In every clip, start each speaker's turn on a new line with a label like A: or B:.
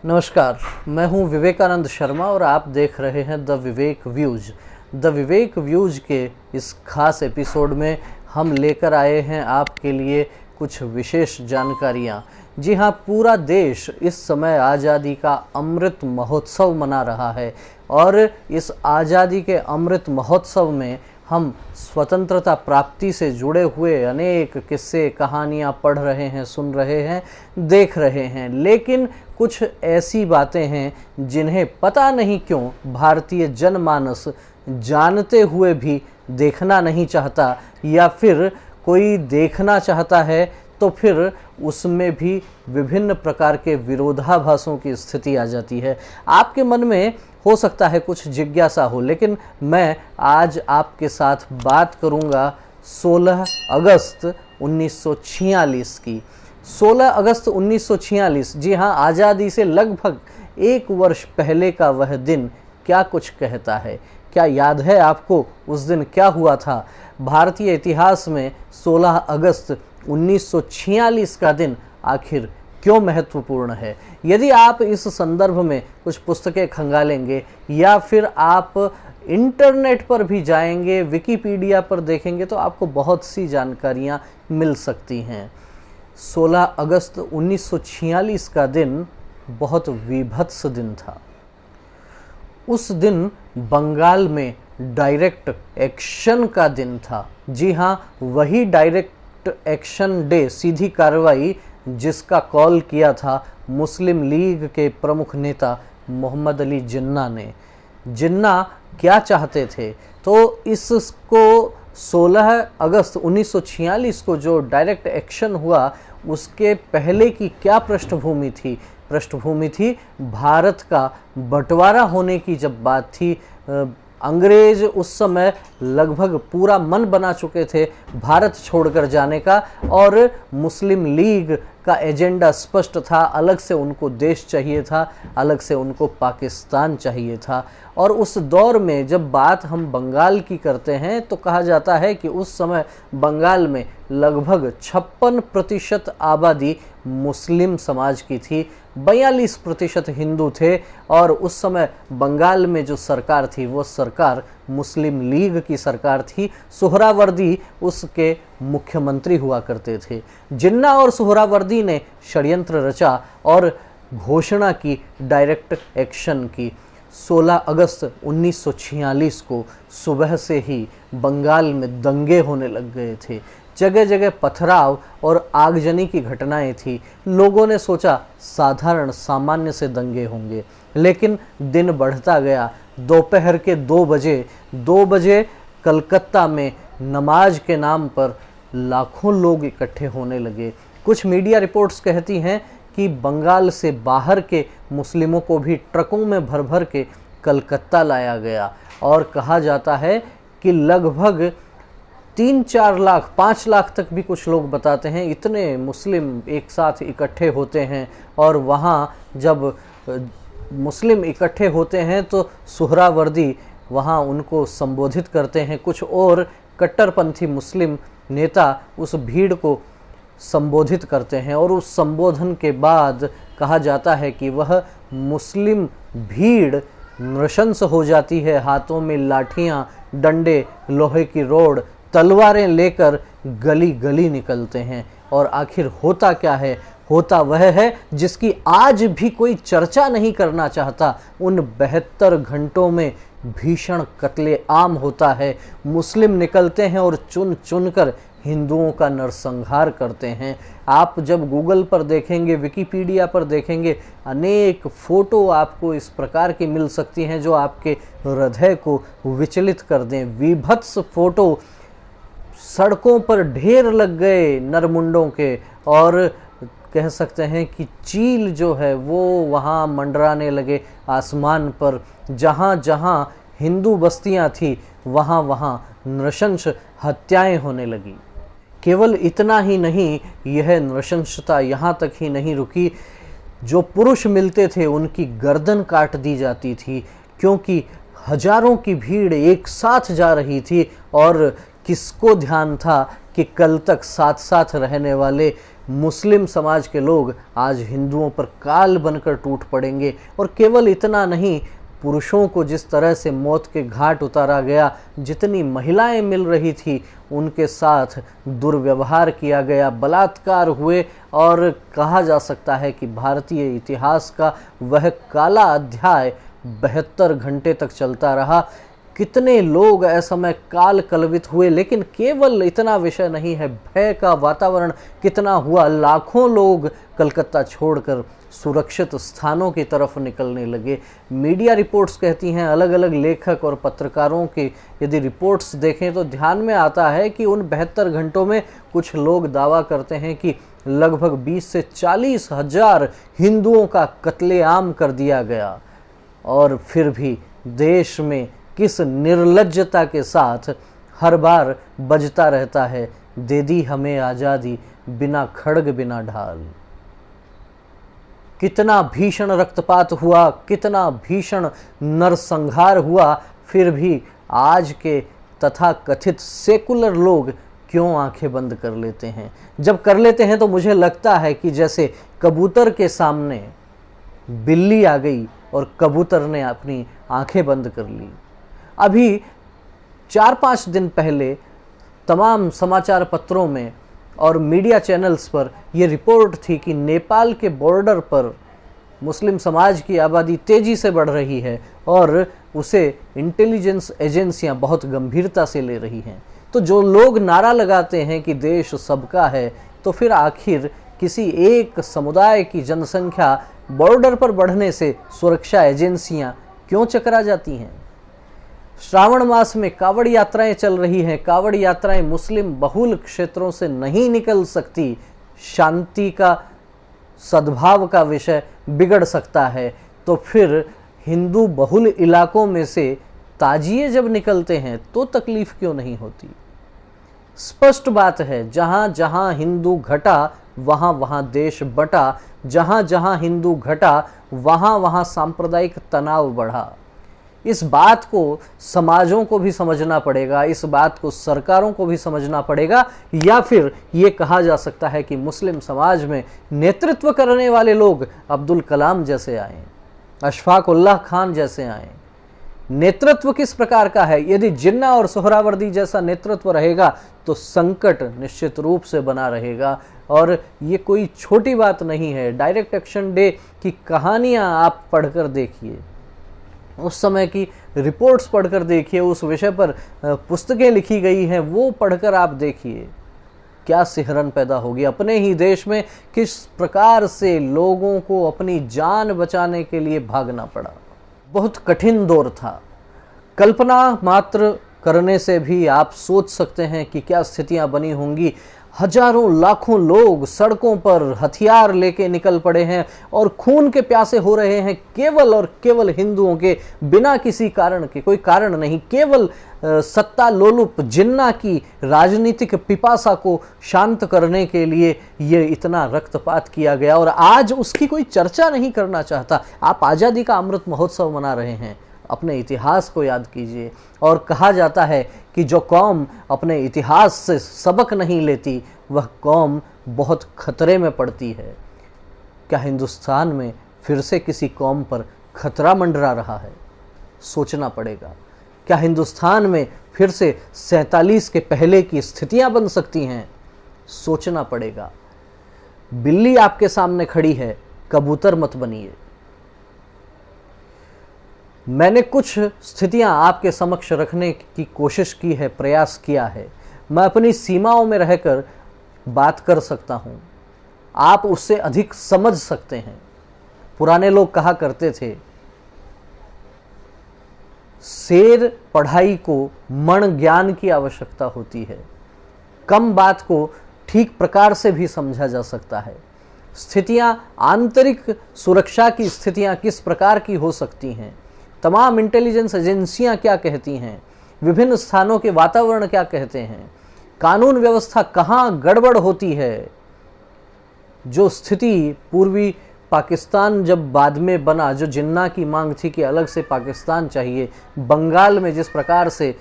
A: नमस्कार, मैं हूं विवेकानंद शर्मा और आप देख रहे हैं the Vivek views. The Vivek views के इस खास एपिसोड में हम लेकर आए हैं आपके लिए कुछ विशेष जानकारियां। जी हां, पूरा देश इस समय आज़ादी का अमृत महोत्सव मना रहा है और इस आज़ादी के अमृत महोत्सव में हम स्वतंत्रता प्राप्ति से जुड़े हुए अनेक किस्से कहानियाँ पढ़ रहे हैं, सुन रहे हैं, देख रहे हैं। लेकिन कुछ ऐसी बातें हैं जिन्हें पता नहीं क्यों भारतीय जनमानस जानते हुए भी देखना नहीं चाहता, या फिर कोई देखना चाहता है तो फिर उसमें भी विभिन्न प्रकार के विरोधाभासों की स्थिति आ जाती है। आपके मन में हो सकता है कुछ जिज्ञासा हो, लेकिन मैं आज आपके साथ बात करूंगा 16 अगस्त 1946 की। 16 अगस्त 1946, जी हाँ, आज़ादी से लगभग एक वर्ष पहले का वह दिन क्या कुछ कहता है। क्या याद है आपको उस दिन क्या हुआ था? भारतीय इतिहास में 16 अगस्त 1946 का दिन आखिर क्यों महत्वपूर्ण है? यदि आप इस संदर्भ में कुछ पुस्तकें खंगालेंगे या फिर आप इंटरनेट पर भी जाएंगे, विकिपीडिया पर देखेंगे, तो आपको बहुत सी जानकारियां मिल सकती हैं। 16 अगस्त 1946 का दिन बहुत विभत्स दिन था। उस दिन बंगाल में डायरेक्ट एक्शन का दिन था। जी हाँ, वही डायरेक्ट एक्शन डे, सीधी कार्रवाई, जिसका कॉल किया था मुस्लिम लीग के प्रमुख नेता मोहम्मद अली जिन्ना ने। जिन्ना क्या चाहते थे? तो इसको 16 अगस्त 1946 को जो डायरेक्ट एक्शन हुआ, उसके पहले की क्या पृष्ठभूमि थी? पृष्ठभूमि थी भारत का बंटवारा होने की जब बात थी। अंग्रेज उस समय लगभग पूरा मन बना चुके थे भारत छोड़कर जाने का, और मुस्लिम लीग का एजेंडा स्पष्ट था। अलग से उनको देश चाहिए था, अलग से उनको पाकिस्तान चाहिए था। और उस दौर में जब बात हम बंगाल की करते हैं तो कहा जाता है कि उस समय बंगाल में लगभग 56% आबादी मुस्लिम समाज की थी, 42% हिंदू थे। और उस समय बंगाल में जो सरकार थी वो सरकार मुस्लिम लीग की सरकार थी। सुहरावर्दी उसके मुख्यमंत्री हुआ करते थे। जिन्ना और सुहरावर्दी ने षड्यंत्र रचा और घोषणा की डायरेक्ट एक्शन की। 16 अगस्त 1946 को सुबह से ही बंगाल में दंगे होने लग गए थे। जगह जगह पथराव और आगजनी की घटनाएं थी। लोगों ने सोचा साधारण सामान्य से दंगे होंगे, लेकिन दिन बढ़ता गया। दोपहर के 2 बजे कलकत्ता में नमाज के नाम पर लाखों लोग इकट्ठे होने लगे। कुछ मीडिया रिपोर्ट्स कहती हैं कि बंगाल से बाहर के मुस्लिमों को भी ट्रकों में भर भर के कलकत्ता लाया गया, और कहा जाता है कि लगभग 3-4 लाख, 5 लाख तक भी कुछ लोग बताते हैं, इतने मुस्लिम एक साथ इकट्ठे होते हैं। और वहाँ जब मुस्लिम इकट्ठे होते हैं तो सुहरावर्दी वहाँ उनको संबोधित करते हैं। कुछ और कट्टरपंथी मुस्लिम नेता उस भीड़ को संबोधित करते हैं, और उस संबोधन के बाद कहा जाता है कि वह मुस्लिम भीड़ नृशंस हो जाती है। हाथों में लाठियाँ, डंडे, लोहे की रोड, तलवारें लेकर गली गली निकलते हैं। और आखिर होता क्या है? होता वह है जिसकी आज भी कोई चर्चा नहीं करना चाहता। उन 72 घंटों में भीषण कत्ले-आम होता है। मुस्लिम निकलते हैं और चुन चुन कर हिंदुओं का नरसंहार करते हैं। आप जब गूगल पर देखेंगे, विकिपीडिया पर देखेंगे, अनेक फ़ोटो आपको इस प्रकार की मिल सकती हैं जो आपके हृदय को विचलित कर दें। विभत्स फ़ोटो, सड़कों पर ढेर लग गए नरमुंडों के, और कह सकते हैं कि चील जो है वो वहाँ मंडराने लगे आसमान पर। जहाँ जहाँ हिंदू बस्तियाँ थी वहाँ वहाँ नृशंस हत्याएं होने लगी। केवल इतना ही नहीं, यह नृशंसता यहाँ तक ही नहीं रुकी। जो पुरुष मिलते थे उनकी गर्दन काट दी जाती थी, क्योंकि हजारों की भीड़ एक साथ जा रही थी। और किसको ध्यान था कि कल तक साथ साथ रहने वाले मुस्लिम समाज के लोग आज हिंदुओं पर काल बनकर टूट पड़ेंगे। और केवल इतना नहीं, पुरुषों को जिस तरह से मौत के घाट उतारा गया, जितनी महिलाएं मिल रही थी उनके साथ दुर्व्यवहार किया गया, बलात्कार हुए, और कहा जा सकता है कि भारतीय इतिहास का वह काला अध्याय 72 घंटे तक चलता रहा। कितने लोग असमय काल कलवित हुए, लेकिन केवल इतना विषय नहीं है, भय का वातावरण कितना हुआ। लाखों लोग कलकत्ता छोड़कर सुरक्षित स्थानों की तरफ निकलने लगे। मीडिया रिपोर्ट्स कहती हैं, अलग अलग लेखक और पत्रकारों की यदि रिपोर्ट्स देखें तो ध्यान में आता है कि उन 72 घंटों में कुछ लोग दावा करते हैं कि लगभग 20 से 40 हजार हिंदुओं का कत्लेआम कर दिया गया। और फिर भी देश में किस निर्लज्जता के साथ हर बार बजता रहता है, दे दी हमें आज़ादी बिना खड्ग बिना ढाल। कितना भीषण रक्तपात हुआ, कितना भीषण नरसंहार हुआ, फिर भी आज के तथा कथित सेकुलर लोग क्यों आंखें बंद कर लेते हैं। जब कर लेते हैं तो मुझे लगता है कि जैसे कबूतर के सामने बिल्ली आ गई और कबूतर ने अपनी आंखें बंद कर ली। अभी 4-5 दिन पहले तमाम समाचार पत्रों में और मीडिया चैनल्स पर यह रिपोर्ट थी कि नेपाल के बॉर्डर पर मुस्लिम समाज की आबादी तेजी से बढ़ रही है और उसे इंटेलिजेंस एजेंसियां बहुत गंभीरता से ले रही हैं। तो जो लोग नारा लगाते हैं कि देश सबका है, तो फिर आखिर किसी एक समुदाय की जनसंख्या बॉर्डर पर बढ़ने से सुरक्षा एजेंसियां क्यों चकरा जाती हैं। श्रावण मास में कावड़ यात्राएं चल रही हैं। कावड़ यात्राएं मुस्लिम बहुल क्षेत्रों से नहीं निकल सकती। शांति का, सद्भाव का विषय बिगड़ सकता है। तो फिर हिंदू बहुल इलाकों में से ताजिए जब निकलते हैं तो तकलीफ क्यों नहीं होती। स्पष्ट बात है, जहां जहां हिंदू घटा वहां वहां देश बटा, जहां जहां हिंदू घटा वहां वहां सांप्रदायिक तनाव बढ़ा। इस बात को समाजों को भी समझना पड़ेगा, इस बात को सरकारों को भी समझना पड़ेगा। या फिर ये कहा जा सकता है कि मुस्लिम समाज में नेतृत्व करने वाले लोग अब्दुल कलाम जैसे आए, अशफाक उल्लाह खान जैसे आए। नेतृत्व किस प्रकार का है? यदि जिन्ना और सोहरावर्दी जैसा नेतृत्व रहेगा तो संकट निश्चित रूप से बना रहेगा। और ये कोई छोटी बात नहीं है। डायरेक्ट एक्शन डे की कहानियां आप पढ़कर देखिए, उस समय की रिपोर्ट्स पढ़कर देखिए, उस विषय पर पुस्तकें लिखी गई हैं वो पढ़कर आप देखिए, क्या सिहरन पैदा होगी। अपने ही देश में किस प्रकार से लोगों को अपनी जान बचाने के लिए भागना पड़ा। बहुत कठिन दौर था। कल्पना मात्र करने से भी आप सोच सकते हैं कि क्या स्थितियां बनी होंगी। हजारों लाखों लोग सड़कों पर हथियार लेके निकल पड़े हैं और खून के प्यासे हो रहे हैं, केवल और केवल हिंदुओं के, बिना किसी कारण के। कोई कारण नहीं, केवल सत्ता लोलुप जिन्ना की राजनीतिक पिपासा को शांत करने के लिए ये इतना रक्तपात किया गया। और आज उसकी कोई चर्चा नहीं करना चाहता। आप आज़ादी का अमृत महोत्सव मना रहे हैं, अपने इतिहास को याद कीजिए। और कहा जाता है कि जो कौम अपने इतिहास से सबक नहीं लेती वह कौम बहुत खतरे में पड़ती है। क्या हिंदुस्तान में फिर से किसी कौम पर खतरा मंडरा रहा है? सोचना पड़ेगा। क्या हिंदुस्तान में फिर से 47 के पहले की स्थितियां बन सकती हैं? सोचना पड़ेगा। बिल्ली आपके सामने खड़ी है, कबूतर मत बनिए। मैंने कुछ स्थितियां आपके समक्ष रखने की कोशिश की है, प्रयास किया है। मैं अपनी सीमाओं में रहकर बात कर सकता हूं, आप उससे अधिक समझ सकते हैं। पुराने लोग कहा करते थे, शेर पढ़ाई को मण ज्ञान की आवश्यकता होती है। कम बात को ठीक प्रकार से भी समझा जा सकता है। स्थितियां, आंतरिक सुरक्षा की स्थितियां किस प्रकार की हो सकती हैं, तमाम इंटेलिजेंस एजेंसियां क्या कहती हैं, विभिन्न स्थानों के वातावरण क्या कहते हैं, कानून व्यवस्था कहाँ गड़बड़ होती है। जो स्थिति पूर्वी पाकिस्तान जब बाद में बना, जो जिन्ना की मांग थी कि अलग से पाकिस्तान चाहिए, बंगाल में जिस प्रकार से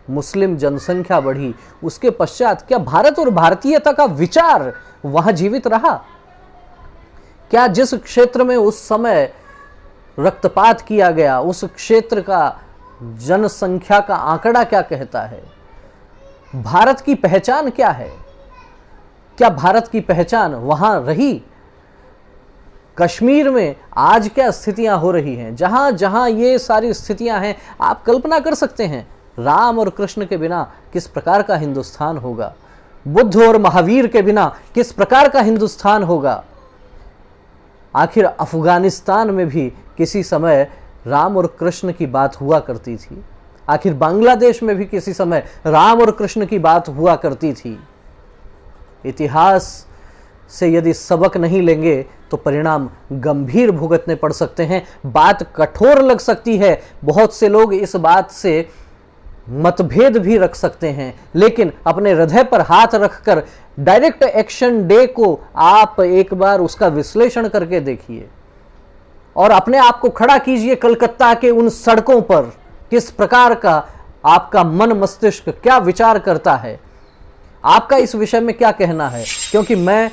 A: मुस्लिम जनसंख्या बढ़ी, उसके पश्चात क्या भारत और भारतीयता का विचार वहां जीवित रहा? क्या जिस क्षेत्र में उस समय रक्तपात किया गया, उस क्षेत्र का जनसंख्या का आंकड़ा क्या कहता है? भारत की पहचान क्या है? क्या भारत की पहचान वहां रही? कश्मीर में आज क्या स्थितियां हो रही हैं, जहां जहां ये सारी स्थितियां हैं, आप कल्पना कर सकते हैं राम और कृष्ण के बिना किस प्रकार का हिंदुस्तान होगा, बुद्ध और महावीर के बिना किस प्रकार का हिंदुस्तान होगा। आखिर अफगानिस्तान में भी किसी समय राम और कृष्ण की बात हुआ करती थी, आखिर बांग्लादेश में भी किसी समय राम और कृष्ण की बात हुआ करती थी। इतिहास से यदि सबक नहीं लेंगे तो परिणाम गंभीर भुगतने पड़ सकते हैं। बात कठोर लग सकती है, बहुत से लोग इस बात से मतभेद भी रख सकते हैं, लेकिन अपने हृदय पर हाथ रखकर डायरेक्ट एक्शन डे को आप एक बार उसका विश्लेषण करके देखिए और अपने आप को खड़ा कीजिए कलकत्ता के उन सड़कों पर। किस प्रकार का आपका मन मस्तिष्क क्या विचार करता है, आपका इस विषय में क्या कहना है? क्योंकि मैं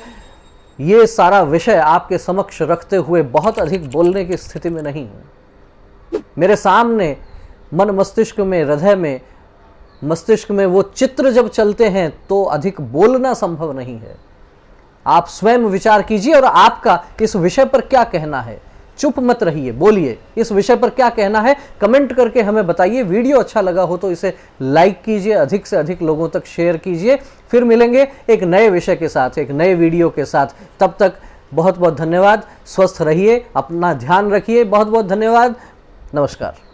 A: ये सारा विषय आपके समक्ष रखते हुए बहुत अधिक बोलने की स्थिति में नहीं हूं। मेरे सामने मन मस्तिष्क में, हृदय में, मस्तिष्क में वो चित्र जब चलते हैं तो अधिक बोलना संभव नहीं है। आप स्वयं विचार कीजिए और आपका इस विषय पर क्या कहना है। चुप मत रहिए, बोलिए, इस विषय पर क्या कहना है कमेंट करके हमें बताइए। वीडियो अच्छा लगा हो तो इसे लाइक कीजिए, अधिक से अधिक लोगों तक शेयर कीजिए। फिर मिलेंगे एक नए विषय के साथ, एक नए वीडियो के साथ। तब तक बहुत बहुत धन्यवाद। स्वस्थ रहिए, अपना ध्यान रखिए। बहुत बहुत धन्यवाद। नमस्कार।